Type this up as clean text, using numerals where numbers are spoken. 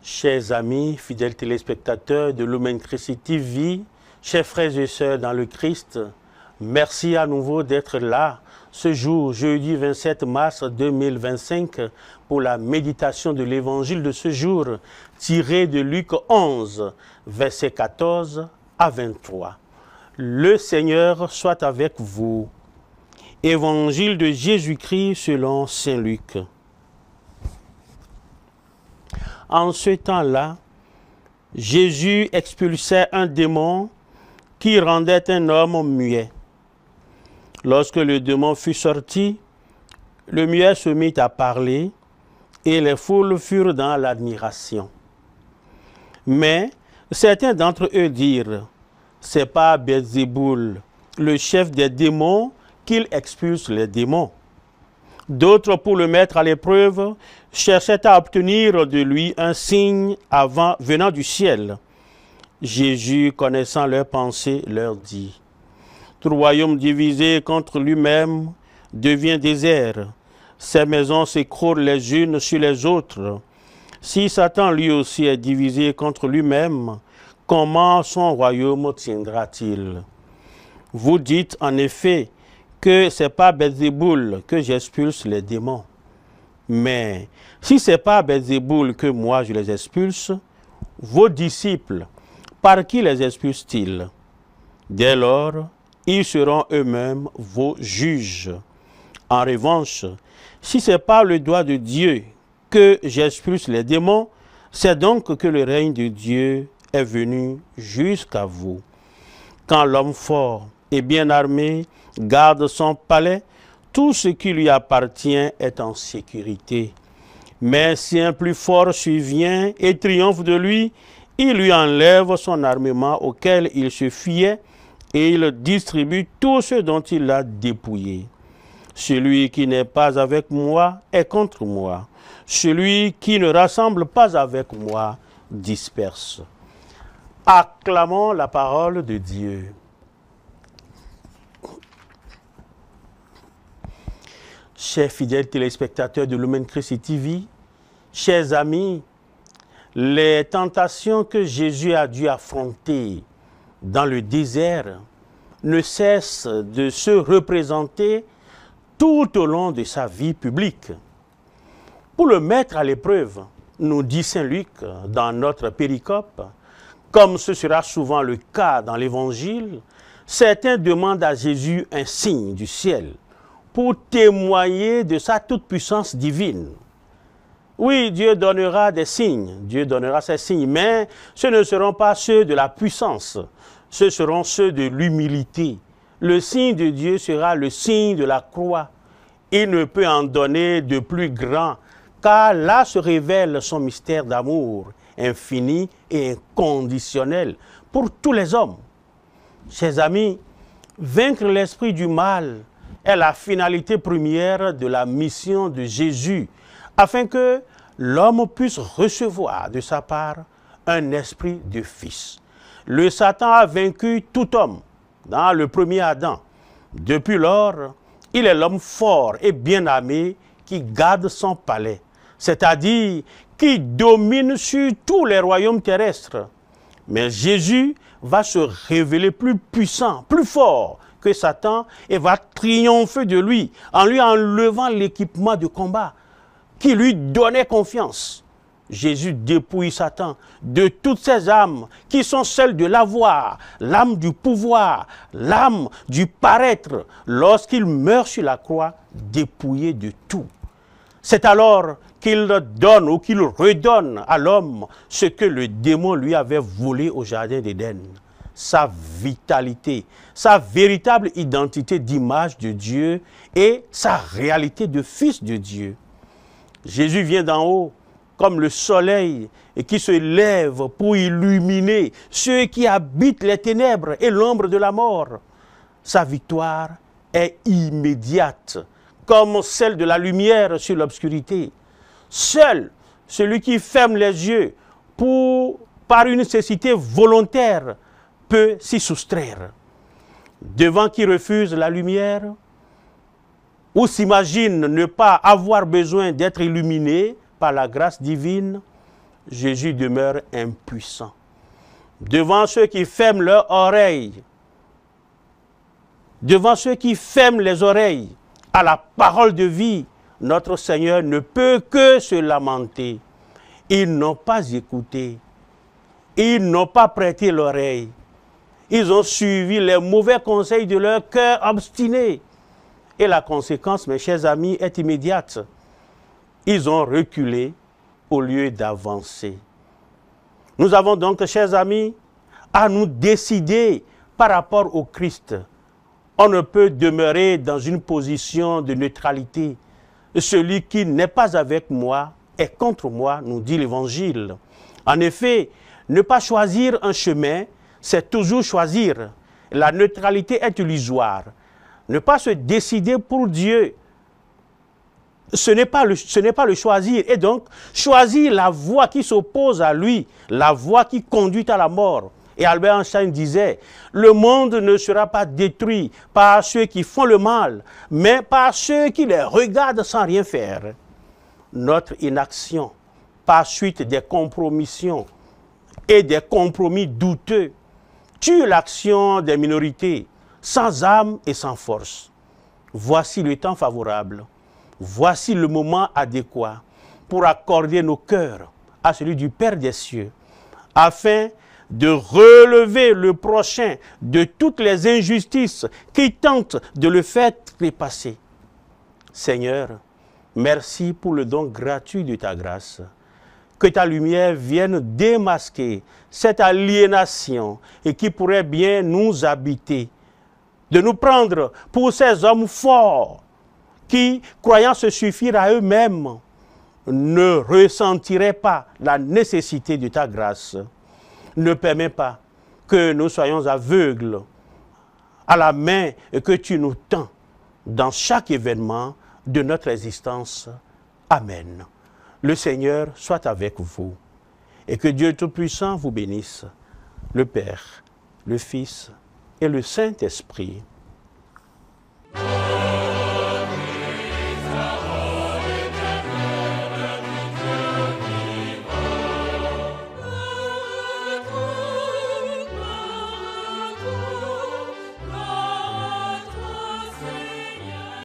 Chers amis, fidèles téléspectateurs de Lumen Christi TV, chers frères et sœurs dans le Christ, merci à nouveau d'être là ce jour, jeudi 27 mars 2025, pour la méditation de l'évangile de ce jour, tiré de Luc 11, versets 14 à 23. Le Seigneur soit avec vous. Évangile de Jésus-Christ selon saint Luc. En ce temps-là, Jésus expulsait un démon qui rendait un homme muet. Lorsque le démon fut sorti, le muet se mit à parler et les foules furent dans l'admiration. Mais certains d'entre eux dirent, « C'est pas Belzéboul, le chef des démons, qu'il expulse les démons. » D'autres, pour le mettre à l'épreuve, cherchaient à obtenir de lui un signe venant du ciel. Jésus, connaissant leurs pensées, leur dit, « Tout royaume divisé contre lui-même devient désert. Ces maisons s'écroulent les unes sur les autres. Si Satan lui aussi est divisé contre lui-même, comment son royaume tiendra-t-il? Vous dites en effet que ce n'est pas Belzéboul que j'expulse les démons. Mais si ce n'est pas Belzéboul que moi je les expulse, vos disciples, par qui les expulsent-ils? Dès lors, ils seront eux-mêmes vos juges. En revanche, si ce n'est pas le doigt de Dieu que j'expulse les démons, c'est donc que le règne de Dieu est venu jusqu'à vous. Quand l'homme fort et bien armé garde son palais, tout ce qui lui appartient est en sécurité. Mais si un plus fort survient et triomphe de lui, il lui enlève son armement auquel il se fiait et il distribue tout ce dont il l'a dépouillé. Celui qui n'est pas avec moi est contre moi. Celui qui ne rassemble pas avec moi disperse. Acclamons la parole de Dieu. Chers fidèles téléspectateurs de Lumen Christi TV, chers amis, les tentations que Jésus a dû affronter dans le désert ne cessent de se représenter tout au long de sa vie publique. Pour le mettre à l'épreuve, nous dit saint Luc dans notre péricope, comme ce sera souvent le cas dans l'Évangile, certains demandent à Jésus un signe du ciel pour témoigner de sa toute-puissance divine. Oui, Dieu donnera des signes, Dieu donnera ses signes, mais ce ne seront pas ceux de la puissance, ce seront ceux de l'humilité. Le signe de Dieu sera le signe de la croix. Il ne peut en donner de plus grand, car là se révèle son mystère d'amour infini et inconditionnel pour tous les hommes. Chers amis, vaincre l'esprit du mal est la finalité première de la mission de Jésus, afin que l'homme puisse recevoir de sa part un esprit de fils. Le Satan a vaincu tout homme dans le premier Adam. Depuis lors, il est l'homme fort et bien armé qui garde son palais, c'est-à-dire qui domine sur tous les royaumes terrestres. Mais Jésus va se révéler plus puissant, plus fort que Satan et va triompher de lui en lui enlevant l'équipement de combat qui lui donnait confiance. Jésus dépouille Satan de toutes ces âmes qui sont celles de l'avoir, l'âme du pouvoir, l'âme du paraître, lorsqu'il meurt sur la croix, dépouillé de tout. C'est alors qu'il donne ou qu'il redonne à l'homme ce que le démon lui avait volé au jardin d'Éden. Sa vitalité, sa véritable identité d'image de Dieu et sa réalité de fils de Dieu. Jésus vient d'en haut comme le soleil et qui se lève pour illuminer ceux qui habitent les ténèbres et l'ombre de la mort. Sa victoire est immédiate, comme celle de la lumière sur l'obscurité. Seul celui qui ferme les yeux par une nécessité volontaire peut s'y soustraire. Devant qui refuse la lumière ou s'imagine ne pas avoir besoin d'être illuminé par la grâce divine, Jésus demeure impuissant. Devant ceux qui ferment leurs oreilles, devant ceux qui ferment les oreilles à la parole de vie, notre Seigneur ne peut que se lamenter. Ils n'ont pas écouté. Ils n'ont pas prêté l'oreille. Ils ont suivi les mauvais conseils de leur cœur obstiné. Et la conséquence, mes chers amis, est immédiate. Ils ont reculé au lieu d'avancer. Nous avons donc, chers amis, à nous décider par rapport au Christ. On ne peut demeurer dans une position de neutralité. Celui qui n'est pas avec moi est contre moi, nous dit l'Évangile. En effet, ne pas choisir un chemin, c'est toujours choisir. La neutralité est illusoire. Ne pas se décider pour Dieu, ce n'est pas le choisir. Et donc, choisir la voie qui s'oppose à lui, la voie qui conduit à la mort. Et Albert Einstein disait, le monde ne sera pas détruit par ceux qui font le mal, mais par ceux qui les regardent sans rien faire. Notre inaction, par suite des compromissions et des compromis douteux, tue l'action des minorités, sans âme et sans force. Voici le temps favorable. Voici le moment adéquat pour accorder nos cœurs à celui du Père des cieux, afin de relever le prochain de toutes les injustices qui tentent de le faire trépasser. Seigneur, merci pour le don gratuit de ta grâce. Que ta lumière vienne démasquer cette aliénation et qui pourrait bien nous habiter, de nous prendre pour ces hommes forts qui, croyant se suffire à eux-mêmes, ne ressentiraient pas la nécessité de ta grâce. Ne permets pas que nous soyons aveugles à la main que tu nous tends dans chaque événement de notre existence. Amen. Le Seigneur soit avec vous et que Dieu Tout-Puissant vous bénisse, le Père, le Fils et le Saint-Esprit.